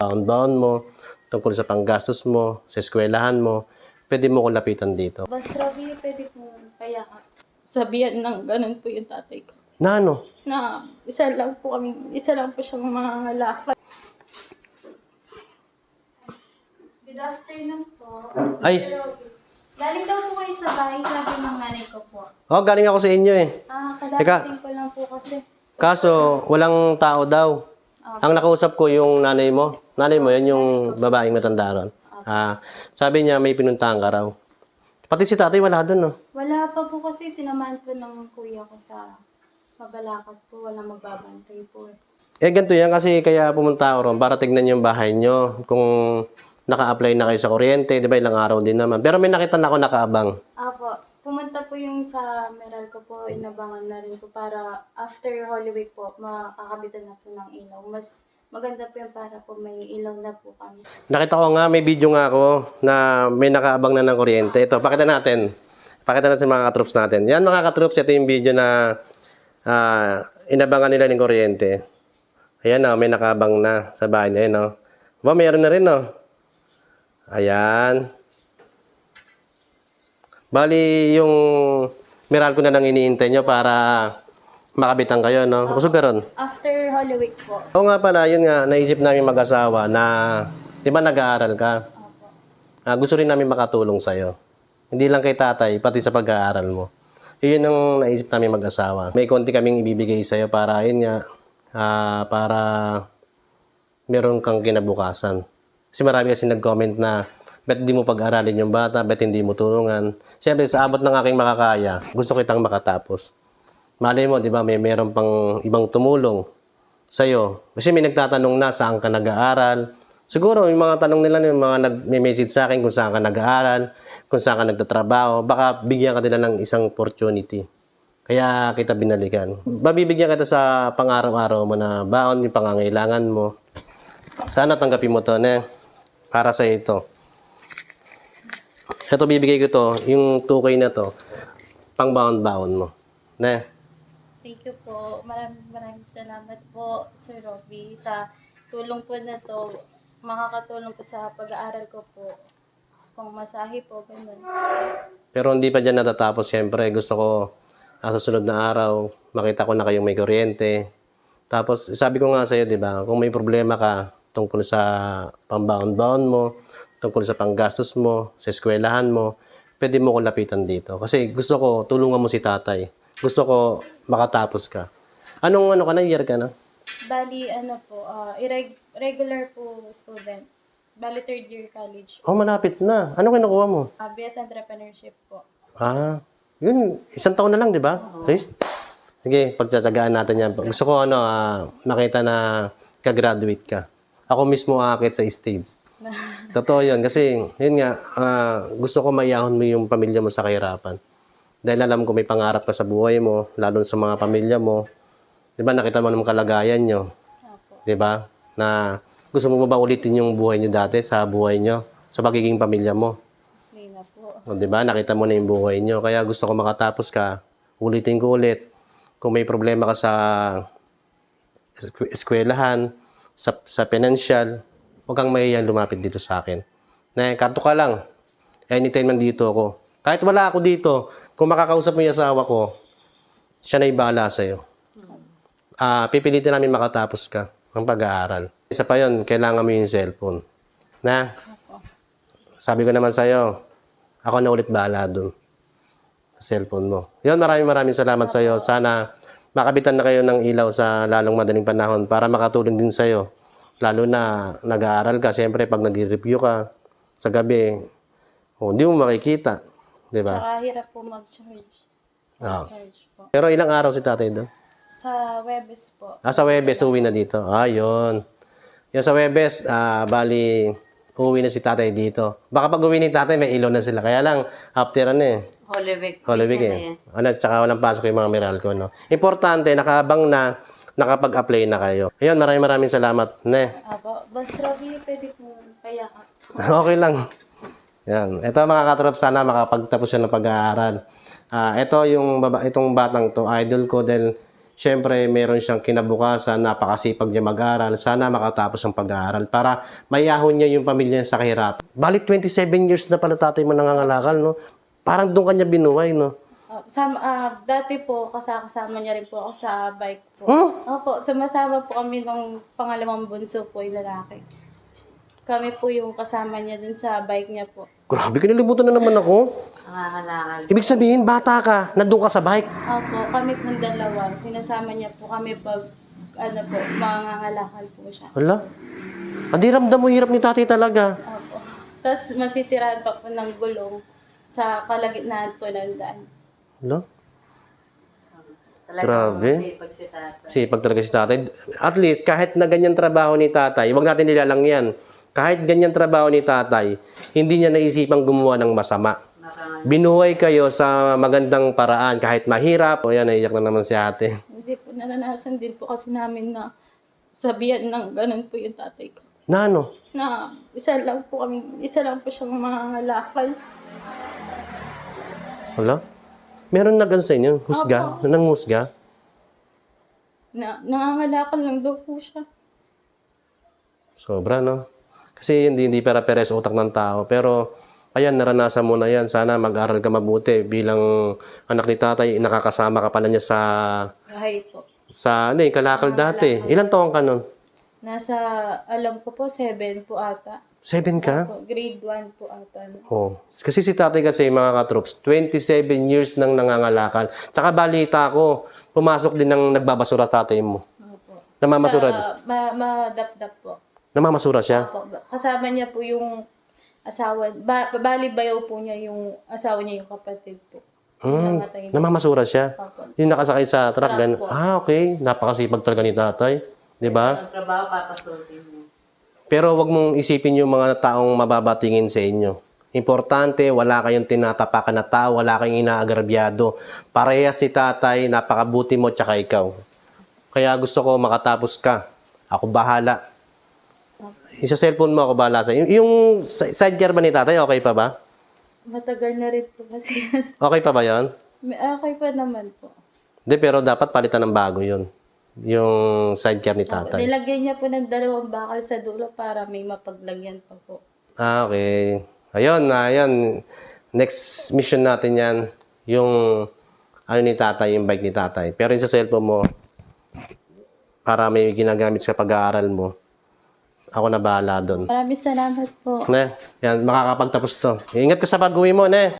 baon-baon mo, tungkol sa panggastos mo, sa eskwelahan mo, pwede mo ko lapitan dito. Boss Robbie, pwede pong payakan. Sabihan ng ganun po yung tatay ko. Na ano? Na isa lang po siyang mangangalakal. Good afternoon po. Ay! Galing daw po kayo sa bahay, sabi ng nanay ko po. Oh, galing ako sa inyo eh. Kadadating ko lang po kasi. Kaso, walang tao daw. Ang nakausap ko yung nanay mo. Nanay mo, yun yung babaeng matanda ron. Sabi niya may pinuntahan ka raw. Pati si tatay wala doon, no? Wala pa po kasi sinamahan po ng kuya ko sa Mabalacat po. Wala magbabantay po eh. Ganito yan kasi kaya pumunta ako ron para tignan yung bahay nyo. Kung naka-apply na kayo sa kuryente, di ba ilang araw din naman. Pero may nakita na ako nakaabang. Apo, pumunta po yung sa Meralco po, inabangan na rin po para after Holy Week po, makakabitan na po ng ilaw. Mas maganda po yung para po may ilaw na po kami. Nakita ko nga, may video nga ako na may nakaabang na ng kuryente. Ito, pakita natin. Pakita natin sa mga katroops natin. Yan mga katroops, ito yung video na inabangan nila ng kuryente. Ayan o, may nakaabang na sa bahay niya. Ayan o. Ba, mayroon na rin o. Ayan. Bali, yung Meralco na lang iniintay nyo para makabitan kayo, no? Kusog ka ron? After Holy Week po. Oo nga pala, yun nga, naisip namin mag-asawa na, di ba nag-aaral ka? Opo. Gusto rin namin makatulong sa'yo. Hindi lang kay tatay, pati sa pag-aaral mo. Yun ang naisip namin mag-asawa. May konti kaming ibibigay sa'yo para, yun nga, para meron kang kinabukasan. Kasi marami kasi nag-comment na, ba't di mo pag-aralin yung bata, ba't hindi mo tulungan. Siyempre, sa abot ng aking makakaya, gusto kitang makatapos. Malay mo, di ba, meron pang ibang tumulong sa'yo. Kasi may nagtatanong na, saan ka nag-aaral. Siguro, yung mga tanong nila, yung mga nag-message sa akin kung saan ka nag-aaral, kung saan ka nagtatrabaho, baka bigyan ka nila ng isang opportunity. Kaya kita binalikan. Babibigyan kita sa pang-araw-araw mo na baon, yung pangangailangan mo. Sana tanggapin mo to, ne? Para sa ito. Ito, bibigay ko to, yung 2K na to, pang baon-baon mo. Ne? Thank you po. Maraming salamat po, Sir Robbie, sa tulong po na to. Makakatulong po sa pag-aaral ko po. Kung masahe po, ganun. Pero hindi pa dyan natatapos. Siyempre, gusto ko sa susunod na araw, makita ko na kayong may kuryente. Tapos, sabi ko nga sa'yo, di ba, kung may problema ka tungkol sa pambaon-baon mo, tungkol sa panggastos mo, sa eskwelahan mo, pwede mo ko lapitan dito. Kasi gusto ko, tulungan mo si tatay. Gusto ko, makatapos ka. Anong ka na, year ka na? Bali, regular po student. Bali, third year college. Oh, malapit na. Ano kinukuha mo? BS Entrepreneurship po. Yun, 1 taon na lang, di ba? Sige, pagtsatsagaan natin yan. Gusto ko, makita na ka-graduate ka. Ako mismo aakit sa stage. Totoo yun. Kasi, yun nga, gusto ko maiyahon mo yung pamilya mo sa kahirapan. Dahil alam ko may pangarap ka sa buhay mo, lalo sa mga pamilya mo. Di ba, nakita mo naman kalagayan nyo. Opo. Di ba? Na gusto mo ba ulitin yung buhay nyo dati sa buhay nyo, sa pagiging pamilya mo. Hindi na po. O, di ba? Nakita mo na yung buhay nyo. Kaya gusto ko makatapos ka. Ulitin ko ulit. Kung may problema ka sa eskwelahan, sa financial, huwag kang mahihiyang lumapit dito sa akin. Kanto ka lang. Anytime nandito ako. Kahit wala ako dito, kung makakausap mo yung asawa ko, siya na ibahala sa'yo. Pipilitin namin makatapos ka ng pag-aaral. Isa pa yun, kailangan mo yung cellphone. Sabi ko naman sa'yo, ako na ulit bahala dun sa cellphone mo. Yun, maraming salamat sa'yo. Sana makabitan na kayo ng ilaw sa lalong madaling panahon para makatulong din sa'yo. Lalo na nag-aaral ka, siyempre pag nag-review ka sa gabi, hindi mo makikita. Diba? Tsaka hirap po mag-charge. Mag-charge po. Pero ilang araw si tatay doon? Sa Webes po. Sa Webes, uwi na dito. Yun. Yung sa Webes, bali, uwi na si tatay dito. Baka pag uwi ni tatay, may ilaw na sila. Kaya lang, after Holy Week. Holy Week tsaka walang pasok yung mga Meralco, no? Importante, nakaabang na, nakapag-apply na kayo. Ayun, maraming salamat, ne? Apo. Boss Robbie, pwede po payakan. Okay lang. Yan. Ito mga katrop, sana makapagtapos siya ng pag-aaral. Ito yung itong batang to, idol ko dahil syempre meron siyang kinabukasan, napakasipag niya mag-aral, sana makatapos ang pag-aaral para mayahon niya yung pamilya niya sa kahirapan. Balik 27 years na pala tatay mo nangangalakal, no? Parang doon kanya binuhay, no? Dati po, kasama niya rin po ako sa bike po. Huh? Opo, sumasama po kami nung pangalawang bunso po, yung lalaki. Kami po yung kasama niya dun sa bike niya po. Grabe, kinilibutan na naman ako. Nangangalakal. Ibig sabihin, bata ka, nandun ka sa bike. Opo, kami pong dalawa. Sinasama niya po kami pag, mangangalakal po siya. Wala. Adi ramdam mo hirap ni tatay talaga. Opo. Tapos masisiraan pa po ng gulong sa kalagitnaan po ng daan. Wala. Talagang Grabe. sipag si tatay. Sipag talaga si tatay. At least, kahit na ganyan trabaho ni tatay, huwag natin nilalang yan. Kahit ganyan trabaho ni tatay, hindi niya naisipang gumawa ng masama. Binuhay kayo sa magandang paraan, kahit mahirap. O yan, naiyak na naman si ate. Hindi po, naranasan din po kasi namin na sabihan ng ganun po yung tatay ko. Na ano? Na isa lang po siyang mangangalakal. Wala? Meron na sa inyo? Husga? Nanghusga? Nangangalakal lang daw po siya. Sobra, no? Kasi hindi para-peres utak ng tao. Pero, ayan, naranasan mo na yan. Sana mag-aral ka mabuti bilang anak ni tatay. Nakakasama ka pala niya Bahay po. sa kalakal dati. Ilan taong ka nun? Nasa, alam ko po, 7 po ata. 7 ka? Po, grade 1 po ata. Oh. Kasi si tatay kasi, mga katroops, 27 years nang nangangalakal. Tsaka balita ko, pumasok din ng nagbabasura tatay mo. Opo. Namamasura. Madap-dap po. Namamasura siya? Opo. Kasama niya po yung asawa. Bali bayaw po niya yung asawa niya, yung kapatid po. Namatay na. Namamasura siya? Opo. Yung nakasakay sa truck, Truck ganun. po. Ah, okay. Napakasipag talaga ni tatay. Di ba? Ang trabaho, papasukin mo. Pero wag mong isipin yung mga taong mababatingin sa inyo. Importante, wala kayong tinatapakan na tao, wala kayong inaagrabyado. Parehas si tatay, napakabuti mo, tsaka ikaw. Kaya gusto ko makatapos ka. Ako bahala. Yung sa cellphone mo, ako bahala sa yung sidecar ba ni tatay, okay pa ba? Matagal na rin po kasi. Okay pa ba yon? Okay pa naman po. Hindi, pero dapat palitan ng bago yun. Yung sidecar ni tatay. Nilagyan niya po ng 2 bakal sa dulo para may mapaglagyan pa po. Ah, okay. Ayun. Next mission natin yan. Yung ni tatay, yung bike ni tatay. Pero yung sa cellphone mo, para may ginagamit sa pag-aaral mo, ako na bahala doon. Maraming salamat po. Ne, yan, makakapagtapos to. Ingat ka sa pag-uwi mo, ne.